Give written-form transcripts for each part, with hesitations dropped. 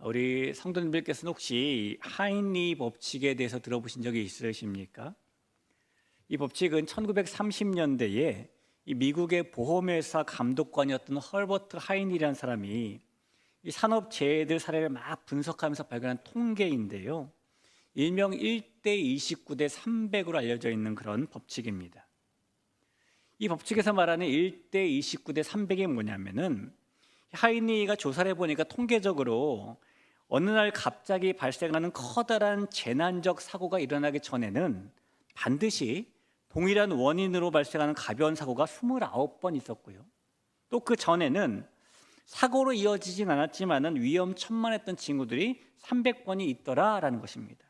우리 성도님들께서는 혹시 하인리 법칙에 대해서 들어보신 적이 있으십니까? 이 법칙은 1930년대에 이 미국의 보험회사 감독관이었던 헐버트 하인리라는 사람이 이 산업재해들 사례를 막 분석하면서 발견한 통계인데요, 일명 1대 29대 300으로 알려져 있는 그런 법칙입니다. 이 법칙에서 말하는 1대 29대 300이 뭐냐면은, 하인리가 조사를 해보니까 통계적으로 어느 날 갑자기 발생하는 커다란 재난적 사고가 일어나기 전에는 반드시 동일한 원인으로 발생하는 가벼운 사고가 29번 있었고요, 또 그 전에는 사고로 이어지진 않았지만 위험천만했던 징후들이 300번이 있더라라는 것입니다.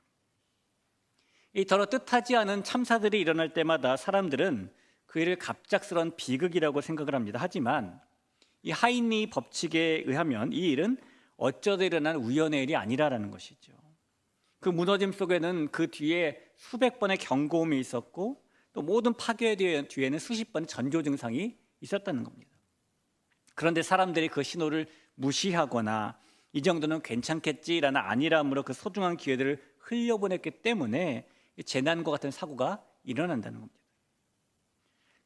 이 더러 뜻하지 않은 참사들이 일어날 때마다 사람들은 그 일을 갑작스러운 비극이라고 생각을 합니다. 하지만 이 하인리 법칙에 의하면 이 일은 어쩌다 일어난 우연의 일이 아니라는 것이죠. 그 무너짐 속에는 그 뒤에 수백 번의 경고음이 있었고, 또 모든 파괴 뒤에는 수십 번의 전조 증상이 있었다는 겁니다. 그런데 사람들이 그 신호를 무시하거나 이 정도는 괜찮겠지라는 안일함으로 그 소중한 기회들을 흘려보냈기 때문에 재난과 같은 사고가 일어난다는 겁니다.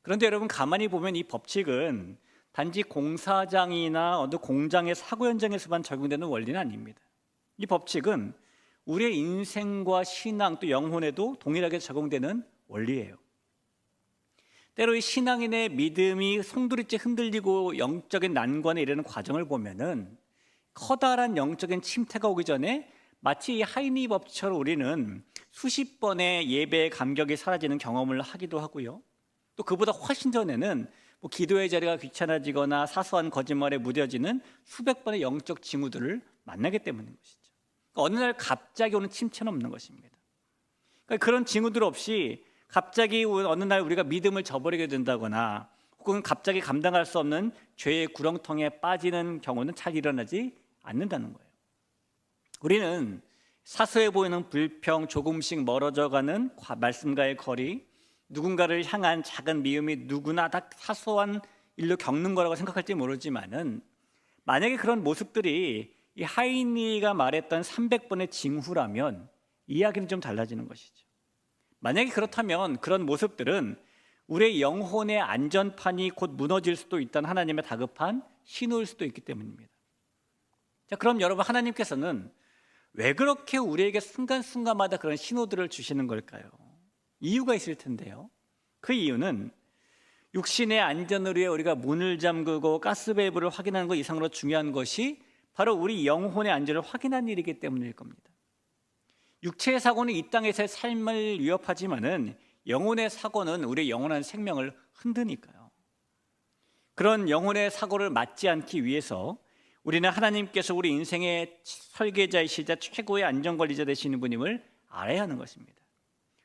그런데 여러분, 가만히 보면 이 법칙은 단지 공사장이나 어느 공장의 사고 현장에서만 적용되는 원리는 아닙니다. 이 법칙은 우리의 인생과 신앙 또 영혼에도 동일하게 적용되는 원리예요. 때로 이 신앙인의 믿음이 송두리째 흔들리고 영적인 난관에 이르는 과정을 보면은 커다란 영적인 침체가 오기 전에 마치 이 하인리 법칙처럼 우리는 수십 번의 예배의 감격이 사라지는 경험을 하기도 하고요, 또 그보다 훨씬 전에는 기도의 자리가 귀찮아지거나 사소한 거짓말에 무뎌지는 수백 번의 영적 징후들을 만나기 때문인 것이죠. 그러니까 어느 날 갑자기 오는 침체는 없는 것입니다. 그러니까 그런 징후들 없이 갑자기 어느 날 우리가 믿음을 저버리게 된다거나 혹은 갑자기 감당할 수 없는 죄의 구렁텅이에 빠지는 경우는 잘 일어나지 않는다는 거예요. 우리는 사소해 보이는 불평, 조금씩 멀어져가는 말씀과의 거리, 누군가를 향한 작은 미움이 누구나 다 사소한 일로 겪는 거라고 생각할지 모르지만은, 만약에 그런 모습들이 이 하인리가 말했던 300번의 징후라면 이야기는 좀 달라지는 것이죠. 만약에 그렇다면 그런 모습들은 우리의 영혼의 안전판이 곧 무너질 수도 있다는 하나님의 다급한 신호일 수도 있기 때문입니다. 자, 그럼 여러분, 하나님께서는 왜 그렇게 우리에게 순간순간마다 그런 신호들을 주시는 걸까요? 이유가 있을 텐데요, 그 이유는 육신의 안전을 위해 우리가 문을 잠그고 가스밸브를 확인하는 것 이상으로 중요한 것이 바로 우리 영혼의 안전을 확인하는 일이기 때문일 겁니다. 육체의 사고는 이 땅에서의 삶을 위협하지만은 영혼의 사고는 우리의 영원한 생명을 흔드니까요. 그런 영혼의 사고를 맞지 않기 위해서 우리는 하나님께서 우리 인생의 설계자이시자 최고의 안전관리자 되시는 분임을 알아야 하는 것입니다.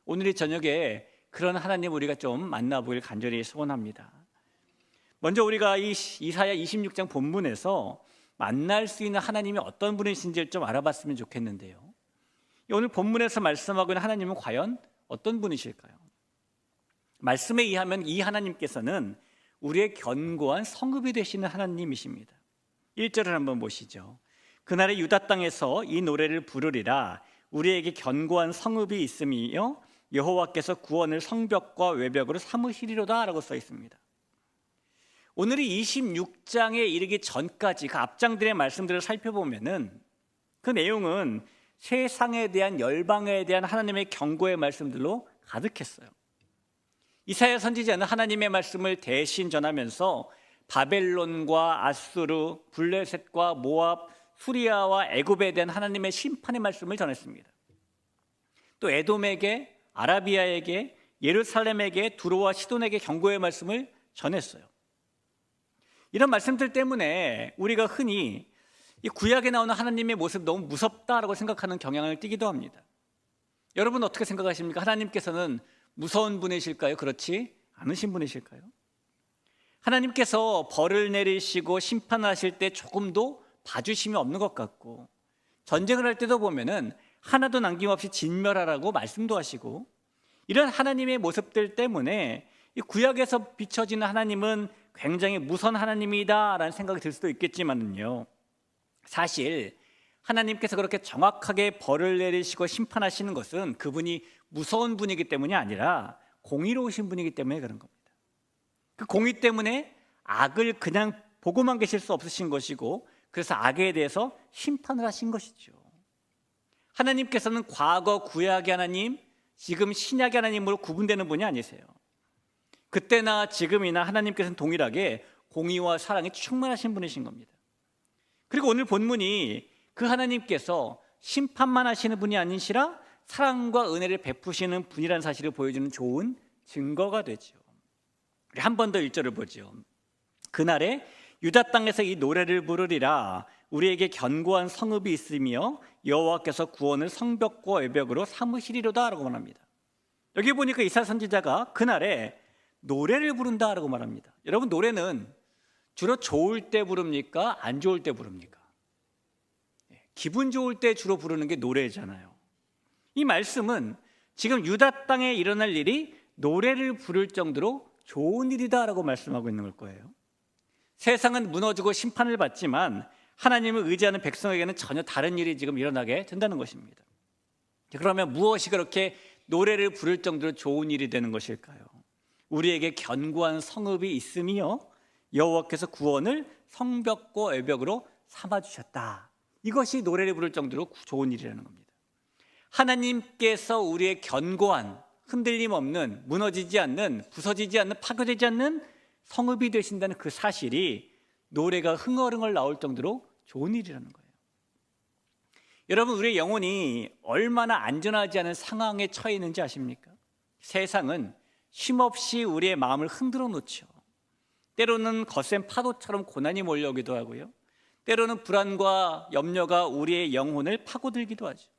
오늘 이 저녁에 그런 하나님 우리가 좀 만나보길 간절히 소원합니다. 먼저 우리가 이 이사야 26장 본문에서 만날 수 있는 하나님이 어떤 분이신지를 좀 알아봤으면 좋겠는데요, 오늘 본문에서 말씀하고 있는 하나님은 과연 어떤 분이실까요? 말씀에 의하면 이 하나님께서는 우리의 견고한 성읍이 되시는 하나님이십니다. 1절을 한번 보시죠. 그날의 유다 땅에서 이 노래를 부르리라. 우리에게 견고한 성읍이 있음이요 여호와께서 구원을 성벽과 외벽으로 삼으시리로다 라고 써 있습니다. 오늘이 26장에 이르기 전까지 그 앞장들의 말씀들을 살펴보면은 그 내용은 세상에 대한, 열방에 대한 하나님의 경고의 말씀들로 가득했어요. 이사야 선지자는 하나님의 말씀을 대신 전하면서 바벨론과 아수르, 블레셋과 모압, 수리아와 애굽에 대한 하나님의 심판의 말씀을 전했습니다. 또 에돔에게, 아라비아에게, 예루살렘에게, 두로와 시돈에게 경고의 말씀을 전했어요. 이런 말씀들 때문에 우리가 흔히 이 구약에 나오는 하나님의 모습 너무 무섭다라고 생각하는 경향을 띠기도 합니다. 여러분 어떻게 생각하십니까? 하나님께서는 무서운 분이실까요? 그렇지 않으신 분이실까요? 하나님께서 벌을 내리시고 심판하실 때 조금도 봐주심이 없는 것 같고, 전쟁을 할 때도 보면은 하나도 남김없이 진멸하라고 말씀도 하시고, 이런 하나님의 모습들 때문에 이 구약에서 비춰지는 하나님은 굉장히 무서운 하나님이다라는 생각이 들 수도 있겠지만요, 사실 하나님께서 그렇게 정확하게 벌을 내리시고 심판하시는 것은 그분이 무서운 분이기 때문이 아니라 공의로우신 분이기 때문에 그런 겁니다. 그 공의 때문에 악을 그냥 보고만 계실 수 없으신 것이고, 그래서 악에 대해서 심판을 하신 것이죠. 하나님께서는 과거 구약의 하나님, 지금 신약의 하나님으로 구분되는 분이 아니세요. 그때나 지금이나 하나님께서는 동일하게 공의와 사랑이 충만하신 분이신 겁니다. 그리고 오늘 본문이 그 하나님께서 심판만 하시는 분이 아니시라 사랑과 은혜를 베푸시는 분이라는 사실을 보여주는 좋은 증거가 되죠. 우리 한 번 더 1절을 보죠. 그날에 유다 땅에서 이 노래를 부르리라. 우리에게 견고한 성읍이 있으며 여호와께서 구원을 성벽과 외벽으로 삼으시리로다 라고 말합니다. 여기 보니까 이사야 선지자가 그날에 노래를 부른다 라고 말합니다. 여러분, 노래는 주로 좋을 때 부릅니까? 안 좋을 때 부릅니까? 기분 좋을 때 주로 부르는 게 노래잖아요. 이 말씀은 지금 유다 땅에 일어날 일이 노래를 부를 정도로 좋은 일이다 라고 말씀하고 있는 걸 거예요. 세상은 무너지고 심판을 받지만 하나님을 의지하는 백성에게는 전혀 다른 일이 지금 일어나게 된다는 것입니다. 그러면 무엇이 그렇게 노래를 부를 정도로 좋은 일이 되는 것일까요? 우리에게 견고한 성읍이 있으며 여호와께서 구원을 성벽과 외벽으로 삼아주셨다. 이것이 노래를 부를 정도로 좋은 일이라는 겁니다. 하나님께서 우리의 견고한, 흔들림 없는, 무너지지 않는, 부서지지 않는, 파괴되지 않는 성읍이 되신다는 그 사실이 노래가 흥얼흥얼 나올 정도로 좋은 일이라는 거예요. 여러분, 우리의 영혼이 얼마나 안전하지 않은 상황에 처해 있는지 아십니까? 세상은 쉼없이 우리의 마음을 흔들어 놓죠. 때로는 거센 파도처럼 고난이 몰려오기도 하고요, 때로는 불안과 염려가 우리의 영혼을 파고들기도 하죠.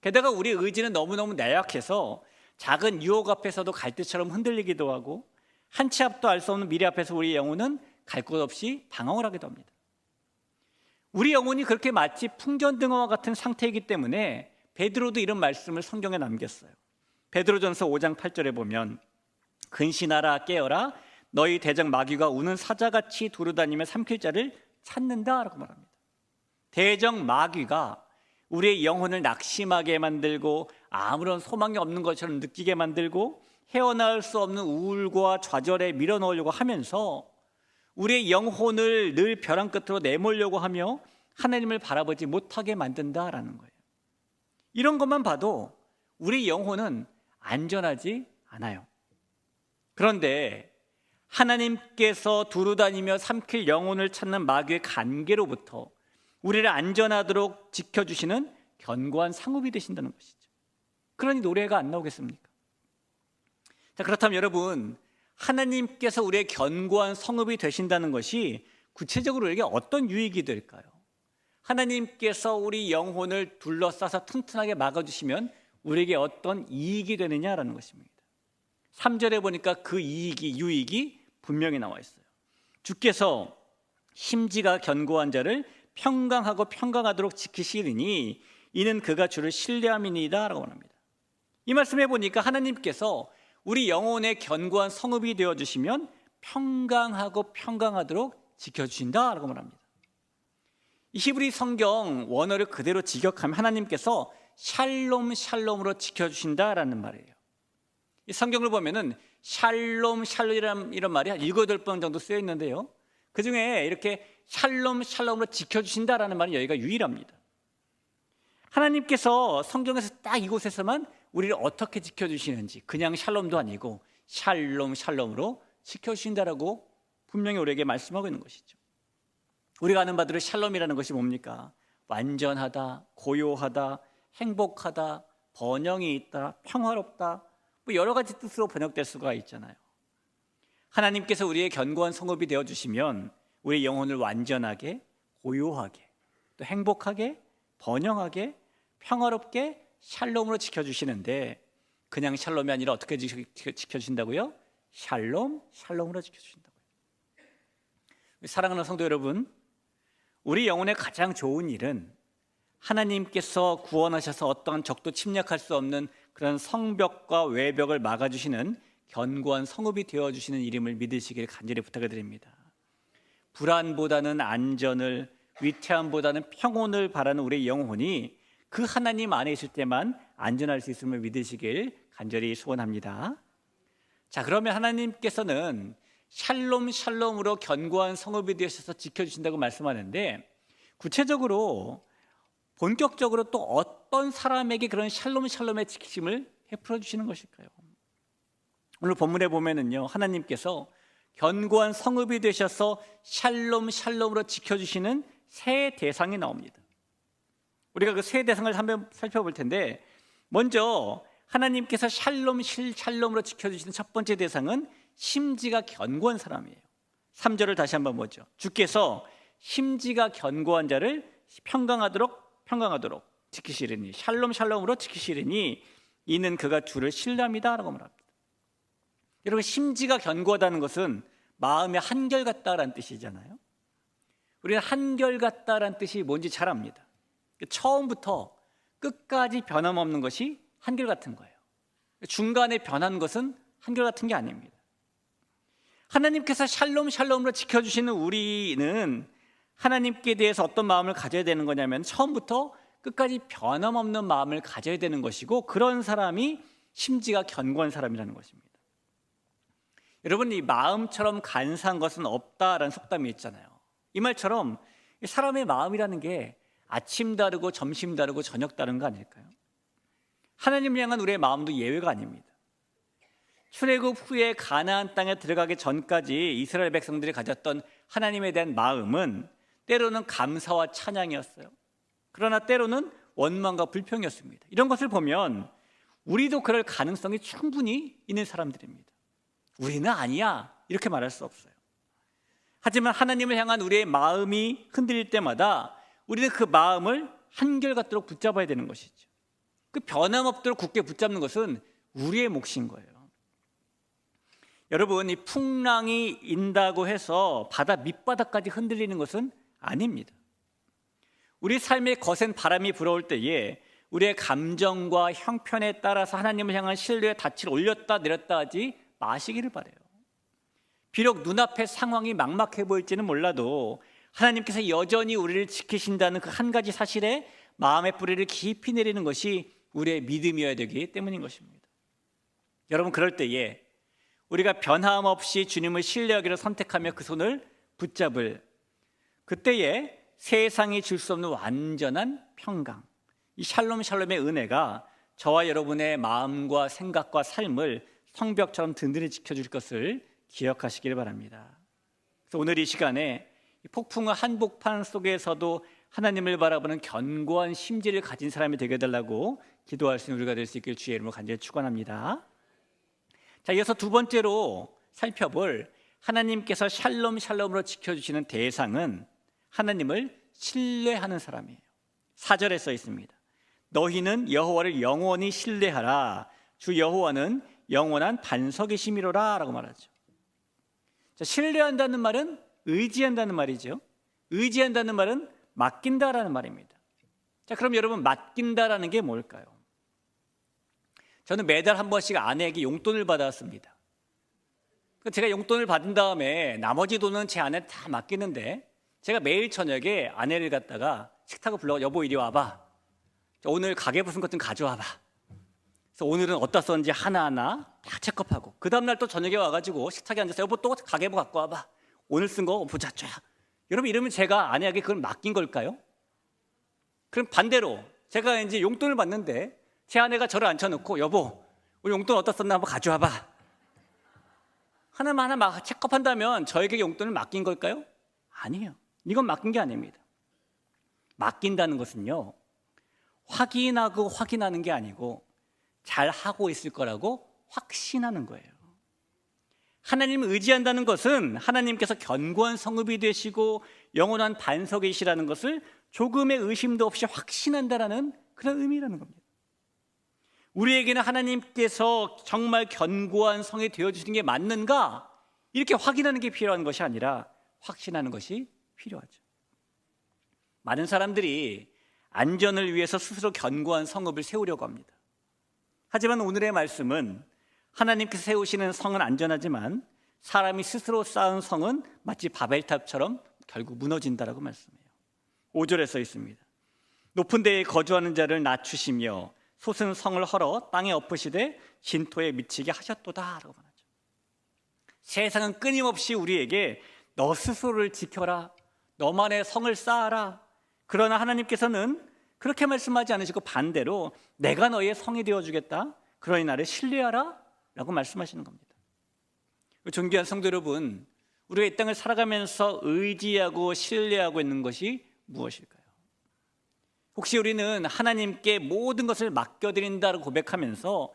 게다가 우리의 의지는 너무너무 나약해서 작은 유혹 앞에서도 갈대처럼 흔들리기도 하고, 한 치 앞도 알 수 없는 미래 앞에서 우리의 영혼은 갈 곳 없이 방황을 하기도 합니다. 우리 영혼이 그렇게 마치 풍전등화와 같은 상태이기 때문에 베드로도 이런 말씀을 성경에 남겼어요. 베드로전서 5장 8절에 보면 근신하라 깨어라 너희 대적 마귀가 우는 사자같이 두루다니며 삼킬 자를 찾는다 라고 말합니다. 대적 마귀가 우리의 영혼을 낙심하게 만들고 아무런 소망이 없는 것처럼 느끼게 만들고 헤어나올 수 없는 우울과 좌절에 밀어넣으려고 하면서 우리의 영혼을 늘 벼랑 끝으로 내몰려고 하며 하나님을 바라보지 못하게 만든다라는 거예요. 이런 것만 봐도 우리 영혼은 안전하지 않아요. 그런데 하나님께서 두루다니며 삼킬 영혼을 찾는 마귀의 간계로부터 우리를 안전하도록 지켜주시는 견고한 상급이 되신다는 것이죠. 그러니 노래가 안 나오겠습니까? 자, 그렇다면 여러분, 하나님께서 우리의 견고한 성읍이 되신다는 것이 구체적으로 우리에게 어떤 유익이 될까요? 하나님께서 우리 영혼을 둘러싸서 튼튼하게 막아주시면 우리에게 어떤 이익이 되느냐라는 것입니다. 3절에 보니까 그 유익이 분명히 나와 있어요. 주께서 심지가 견고한 자를 평강하고 평강하도록 지키시리니 이는 그가 주를 신뢰함이니이다 라고 합니다. 이 말씀해 보니까 하나님께서 우리 영혼의 견고한 성읍이 되어주시면 평강하고 평강하도록 지켜주신다라고 말합니다. 이 히브리 성경 원어를 그대로 직역하면 하나님께서 샬롬 샬롬으로 지켜주신다라는 말이에요. 이 성경을 보면은 샬롬 샬롬이란 이런 말이 한 7-8번 정도 쓰여 있는데요, 그 중에 이렇게 샬롬 샬롬으로 지켜주신다라는 말이 여기가 유일합니다. 하나님께서 성경에서 딱 이곳에서만 우리를 어떻게 지켜주시는지, 그냥 샬롬도 아니고 샬롬 샬롬으로 지켜주신다라고 분명히 우리에게 말씀하고 있는 것이죠. 우리가 아는 바대로 샬롬이라는 것이 뭡니까? 완전하다, 고요하다, 행복하다, 번영이 있다, 평화롭다, 뭐 여러 가지 뜻으로 번역될 수가 있잖아요. 하나님께서 우리의 견고한 성읍이 되어주시면 우리의 영혼을 완전하게, 고요하게, 또 행복하게, 번영하게, 평화롭게 샬롬으로 지켜주시는데, 그냥 샬롬이 아니라 어떻게 지켜주신다고요? 샬롬, 샬롬으로 지켜주신다고요. 사랑하는 성도 여러분, 우리 영혼의 가장 좋은 일은 하나님께서 구원하셔서 어떠한 적도 침략할 수 없는 그런 성벽과 외벽을 막아주시는 견고한 성읍이 되어주시는 이름을 믿으시길 간절히 부탁드립니다. 불안보다는 안전을, 위태함보다는 평온을 바라는 우리의 영혼이 그 하나님 안에 있을 때만 안전할 수 있음을 믿으시길 간절히 소원합니다. 자, 그러면 하나님께서는 샬롬으로 견고한 성읍이 되셔서 지켜주신다고 말씀하는데, 구체적으로 본격적으로 또 어떤 사람에게 그런 샬롬의 지키심을 베풀어 주시는 것일까요? 오늘 본문에 보면은요, 하나님께서 견고한 성읍이 되셔서 샬롬으로 지켜주시는 세 대상이 나옵니다. 우리가 그 세 대상을 한번 살펴볼 텐데, 먼저 하나님께서 샬롬으로 지켜주시는 첫 번째 대상은 심지가 견고한 사람이에요. 3절을 다시 한번 보죠. 주께서 심지가 견고한 자를 평강하도록 지키시리니, 샬롬으로 지키시리니 이는 그가 주를 신뢰합니다 라고 말합니다. 여러분, 심지가 견고하다는 것은 마음이 한결같다라는 뜻이잖아요. 우리는 한결같다라는 뜻이 뭔지 잘 압니다. 처음부터 끝까지 변함없는 것이 한결같은 거예요. 중간에 변한 것은 한결같은 게 아닙니다. 하나님께서 샬롬으로 지켜주시는 우리는 하나님께 대해서 어떤 마음을 가져야 되는 거냐면, 처음부터 끝까지 변함없는 마음을 가져야 되는 것이고, 그런 사람이 심지가 견고한 사람이라는 것입니다. 여러분, 이 마음처럼 간사한 것은 없다라는 속담이 있잖아요. 이 말처럼 사람의 마음이라는 게 아침 다르고 점심 다르고 저녁 다른 거 아닐까요? 하나님을 향한 우리의 마음도 예외가 아닙니다. 출애굽 후에 가나안 땅에 들어가기 전까지 이스라엘 백성들이 가졌던 하나님에 대한 마음은 때로는 감사와 찬양이었어요. 그러나 때로는 원망과 불평이었습니다. 이런 것을 보면 우리도 그럴 가능성이 충분히 있는 사람들입니다. 우리는 아니야 이렇게 말할 수 없어요. 하지만 하나님을 향한 우리의 마음이 흔들릴 때마다 우리는 그 마음을 한결같도록 붙잡아야 되는 것이죠. 그 변함없도록 굳게 붙잡는 것은 우리의 몫인 거예요. 여러분, 이 풍랑이 인다고 해서 바다 밑바닥까지 흔들리는 것은 아닙니다. 우리 삶에 거센 바람이 불어올 때에 우리의 감정과 형편에 따라서 하나님을 향한 신뢰의 닻을 올렸다 내렸다 하지 마시기를 바라요. 비록 눈앞의 상황이 막막해 보일지는 몰라도 하나님께서 여전히 우리를 지키신다는 그 한 가지 사실에 마음의 뿌리를 깊이 내리는 것이 우리의 믿음이어야 되기 때문인 것입니다. 여러분, 그럴 때에 우리가 변함없이 주님을 신뢰하기를 선택하며 그 손을 붙잡을 그때에 세상이 줄 수 없는 완전한 평강, 이 샬롬의 은혜가 저와 여러분의 마음과 생각과 삶을 성벽처럼 든든히 지켜줄 것을 기억하시길 바랍니다. 그래서 오늘 이 시간에 폭풍과 한복판 속에서도 하나님을 바라보는 견고한 심지를 가진 사람이 되게 해달라고 기도할 수 있는 우리가 될 수 있길 주의 이름으로 간절히 축원합니다. 자, 이어서 두 번째로 살펴볼 하나님께서 샬롬으로 지켜주시는 대상은 하나님을 신뢰하는 사람이에요. 4절에 써 있습니다. 너희는 여호와를 영원히 신뢰하라. 주 여호와는 영원한 반석이심이로라 라고 말하죠. 자, 신뢰한다는 말은 의지한다는 말이죠. 의지한다는 말은 맡긴다라는 말입니다. 자, 그럼 여러분, 맡긴다라는 게 뭘까요? 저는 매달 한 번씩 아내에게 용돈을 받았습니다. 제가 용돈을 받은 다음에 나머지 돈은 제 아내한테 다 맡기는데, 제가 매일 저녁에 아내를 갖다가 식탁을 불러, 여보 이리 와봐, 오늘 가계부슨 것 좀 가져와봐. 그래서 오늘은 어디다 썼는지 하나하나 다 체크하고, 그 다음날 또 저녁에 와가지고 식탁에 앉아서 여보 또 가계부 갖고 와봐, 오늘 쓴 거 보자. 여러분, 이러면 제가 아내에게 그걸 맡긴 걸까요? 그럼 반대로 제가 이제 용돈을 받는데 제 아내가 저를 앉혀놓고 여보 우리 용돈 어디다 썼나 한번 가져와봐, 하나만 막 체크한다면 저에게 용돈을 맡긴 걸까요? 아니에요. 이건 맡긴 게 아닙니다. 맡긴다는 것은요, 확인하고 확인하는 게 아니고 잘 하고 있을 거라고 확신하는 거예요. 하나님을 의지한다는 것은 하나님께서 견고한 성읍이 되시고 영원한 반석이시라는 것을 조금의 의심도 없이 확신한다라는 그런 의미라는 겁니다. 우리에게는 하나님께서 정말 견고한 성이 되어주시는 게 맞는가, 이렇게 확인하는 게 필요한 것이 아니라 확신하는 것이 필요하죠. 많은 사람들이 안전을 위해서 스스로 견고한 성읍을 세우려고 합니다. 하지만 오늘의 말씀은 하나님께서 세우시는 성은 안전하지만 사람이 스스로 쌓은 성은 마치 바벨탑처럼 결국 무너진다라고 말씀해요. 5절에 써 있습니다. 높은 데에 거주하는 자를 낮추시며 솟은 성을 헐어 땅에 엎으시되 진토에 미치게 하셨도다 라고 말하죠. 세상은 끊임없이 우리에게 너 스스로를 지켜라, 너만의 성을 쌓아라. 그러나 하나님께서는 그렇게 말씀하지 않으시고 반대로 내가 너의 성이 되어주겠다, 그러니 나를 신뢰하라 라고 말씀하시는 겁니다. 존귀한 성도 여러분, 우리가 이 땅을 살아가면서 의지하고 신뢰하고 있는 것이 무엇일까요? 혹시 우리는 하나님께 모든 것을 맡겨드린다고 고백하면서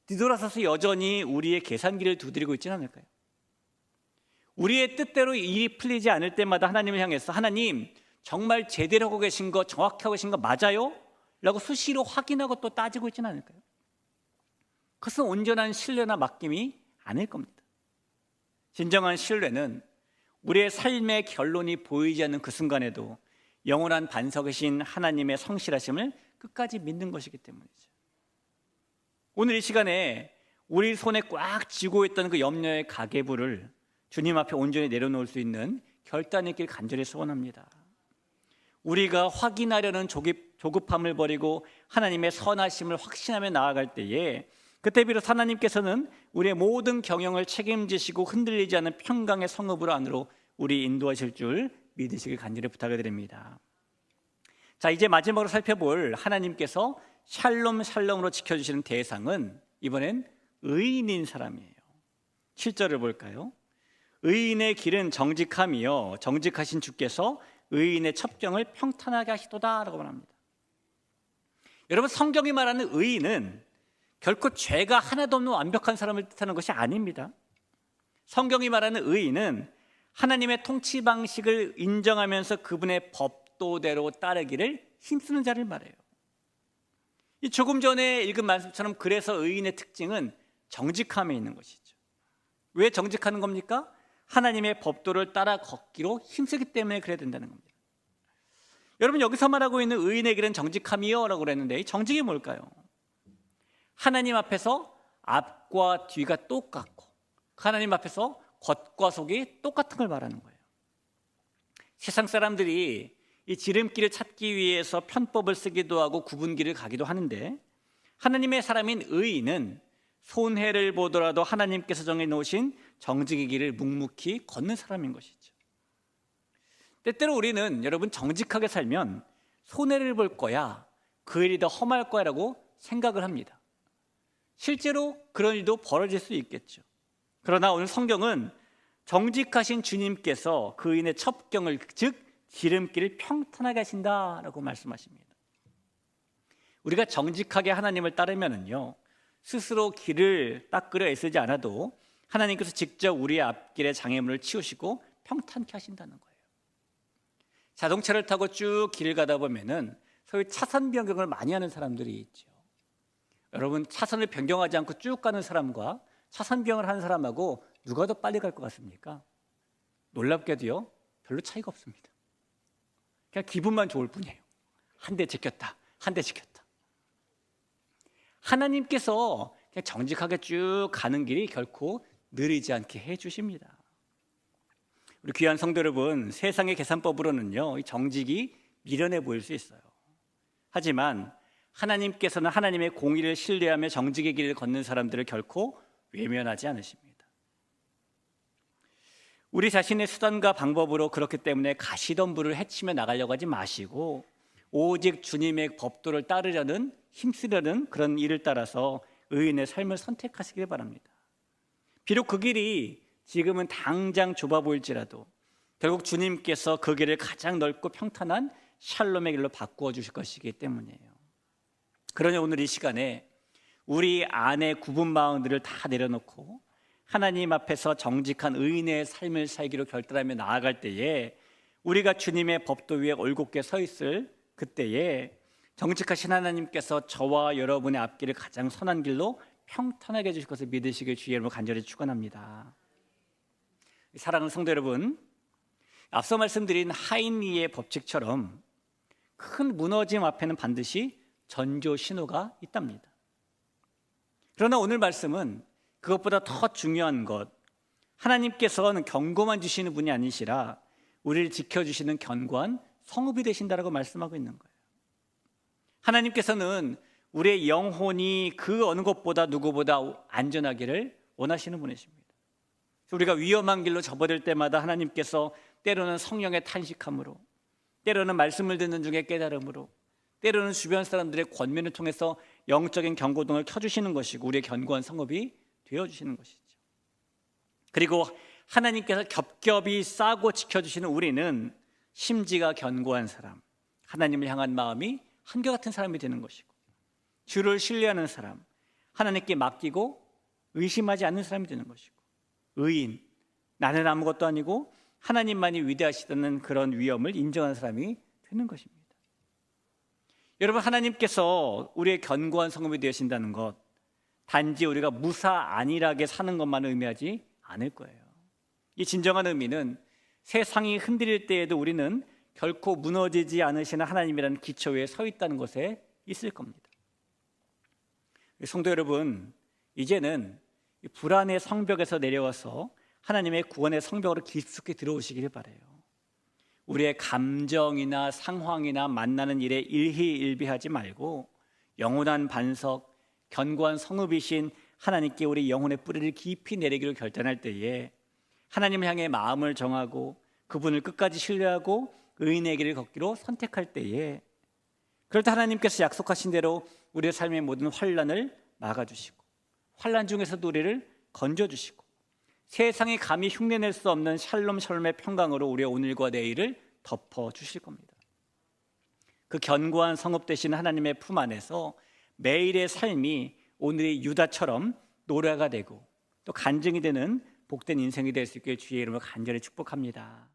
뒤돌아서서 여전히 우리의 계산기를 두드리고 있지는 않을까요? 우리의 뜻대로 일이 풀리지 않을 때마다 하나님을 향해서 하나님 정말 제대로 하고 계신 거, 정확히 하고 계신 거 맞아요? 라고 수시로 확인하고 또 따지고 있지는 않을까요? 그것은 온전한 신뢰나 맡김이 아닐 겁니다. 진정한 신뢰는 우리의 삶의 결론이 보이지 않는 그 순간에도 영원한 반석이신 하나님의 성실하심을 끝까지 믿는 것이기 때문이죠. 오늘 이 시간에 우리 손에 꽉 쥐고 있던 그 염려의 가계부를 주님 앞에 온전히 내려놓을 수 있는 결단의 길 간절히 소원합니다. 우리가 확인하려는 조급함을 버리고 하나님의 선하심을 확신하며 나아갈 때에 그때 비로소 하나님께서는 우리의 모든 경영을 책임지시고 흔들리지 않는 평강의 성읍으로 안으로 우리 인도하실 줄 믿으시길 간절히 부탁을 드립니다. 자, 이제 마지막으로 살펴볼 하나님께서 샬롬으로 지켜주시는 대상은 이번엔 의인인 사람이에요. 7절을 볼까요? 의인의 길은 정직함이요 정직하신 주께서 의인의 첩경을 평탄하게 하시도다 라고 말합니다. 여러분, 성경이 말하는 의인은 결코 죄가 하나도 없는 완벽한 사람을 뜻하는 것이 아닙니다. 성경이 말하는 의인은 하나님의 통치 방식을 인정하면서 그분의 법도대로 따르기를 힘쓰는 자를 말해요. 이 조금 전에 읽은 말씀처럼 그래서 의인의 특징은 정직함에 있는 것이죠. 왜 정직하는 겁니까? 하나님의 법도를 따라 걷기로 힘쓰기 때문에 그래야 된다는 겁니다. 여러분, 여기서 말하고 있는 의인의 길은 정직함이요 라고 그랬는데 이 정직이 뭘까요? 하나님 앞에서 앞과 뒤가 똑같고 하나님 앞에서 겉과 속이 똑같은 걸 말하는 거예요. 세상 사람들이 이 지름길을 찾기 위해서 편법을 쓰기도 하고 구분길을 가기도 하는데 하나님의 사람인 의인은 손해를 보더라도 하나님께서 정해놓으신 정직의 길을 묵묵히 걷는 사람인 것이죠. 때때로 우리는 여러분 정직하게 살면 손해를 볼 거야, 그 일이 더 험할 거야 라고 생각을 합니다. 실제로 그런 일도 벌어질 수 있겠죠. 그러나 오늘 성경은 정직하신 주님께서 그인의 첩경을, 즉 지름길을 평탄하게 하신다라고 말씀하십니다. 우리가 정직하게 하나님을 따르면은요, 스스로 길을 닦으려 애쓰지 않아도 하나님께서 직접 우리의 앞길에 장애물을 치우시고 평탄케 하신다는 거예요. 자동차를 타고 쭉 길을 가다 보면은 소위 차선 변경을 많이 하는 사람들이 있죠. 여러분, 차선을 변경하지 않고 쭉 가는 사람과 차선 변경을 하는 사람하고 누가 더 빨리 갈 것 같습니까? 놀랍게도요, 별로 차이가 없습니다. 그냥 기분만 좋을 뿐이에요. 한 대 지켰다, 한 대 지켰다. 하나님께서 그냥 정직하게 쭉 가는 길이 결코 느리지 않게 해주십니다. 우리 귀한 성도 여러분, 세상의 계산법으로는요, 이 정직이 미련해 보일 수 있어요. 하지만 하나님께서는 하나님의 공의를 신뢰하며 정직의 길을 걷는 사람들을 결코 외면하지 않으십니다. 우리 자신의 수단과 방법으로 그렇기 때문에 가시덤불을 헤치며 나가려고 하지 마시고 오직 주님의 법도를 따르려는, 힘쓰려는 그런 일을 따라서 의인의 삶을 선택하시길 바랍니다. 비록 그 길이 지금은 당장 좁아 보일지라도 결국 주님께서 그 길을 가장 넓고 평탄한 샬롬의 길로 바꾸어 주실 것이기 때문이에요. 그러니 오늘 이 시간에 우리 안에 굽은 마음들을 다 내려놓고 하나님 앞에서 정직한 의인의 삶을 살기로 결단하며 나아갈 때에 우리가 주님의 법도 위에 올곧게 서 있을 그때에 정직하신 하나님께서 저와 여러분의 앞길을 가장 선한 길로 평탄하게 해주실 것을 믿으시길 주의 이름으로 간절히 축원합니다. 사랑하는 성도 여러분, 앞서 말씀드린 하인리의 법칙처럼 큰 무너짐 앞에는 반드시 전조 신호가 있답니다. 그러나 오늘 말씀은 그것보다 더 중요한 것, 하나님께서는 경고만 주시는 분이 아니시라 우리를 지켜주시는 견고한 성읍이 되신다라고 말씀하고 있는 거예요. 하나님께서는 우리의 영혼이 그 어느 것보다 누구보다 안전하기를 원하시는 분이십니다. 우리가 위험한 길로 접어들 때마다 하나님께서 때로는 성령의 탄식함으로, 때로는 말씀을 듣는 중에 깨달음으로, 때로는 주변 사람들의 권면을 통해서 영적인 경고등을 켜주시는 것이고 우리의 견고한 성읍이 되어주시는 것이죠. 그리고 하나님께서 겹겹이 싸고 지켜주시는 우리는 심지가 견고한 사람, 하나님을 향한 마음이 한결같은 사람이 되는 것이고, 주를 신뢰하는 사람, 하나님께 맡기고 의심하지 않는 사람이 되는 것이고, 의인, 나는 아무것도 아니고 하나님만이 위대하시다는 그런 위엄을 인정하는 사람이 되는 것입니다. 여러분, 하나님께서 우리의 견고한 성읍이 되신다는 것, 단지 우리가 무사 안일하게 사는 것만 의미하지 않을 거예요. 이 진정한 의미는 세상이 흔들릴 때에도 우리는 결코 무너지지 않으시는 하나님이라는 기초 위에 서 있다는 것에 있을 겁니다. 성도 여러분, 이제는 불안의 성벽에서 내려와서 하나님의 구원의 성벽으로 깊숙이 들어오시길 바라요. 우리의 감정이나 상황이나 만나는 일에 일희일비하지 말고 영원한 반석, 견고한 성읍이신 하나님께 우리 영혼의 뿌리를 깊이 내리기로 결단할 때에 하나님을 향해 마음을 정하고 그분을 끝까지 신뢰하고 의인의 길을 걷기로 선택할 때에, 그럴 때 하나님께서 약속하신 대로 우리의 삶의 모든 환난을 막아주시고 환난 중에서도 우리를 건져주시고 세상이 감히 흉내낼 수 없는 샬롬의 평강으로 우리의 오늘과 내일을 덮어주실 겁니다. 그 견고한 성읍 되신 하나님의 품 안에서 매일의 삶이 오늘의 유다처럼 노래가 되고 또 간증이 되는 복된 인생이 될 수 있게 주의 이름으로 간절히 축복합니다.